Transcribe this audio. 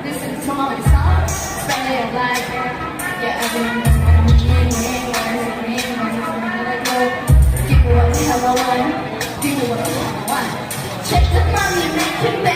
Listen to my song, spend it like yeah, everyone knows people what we have a one, people what we have a one. Check the money, make it better.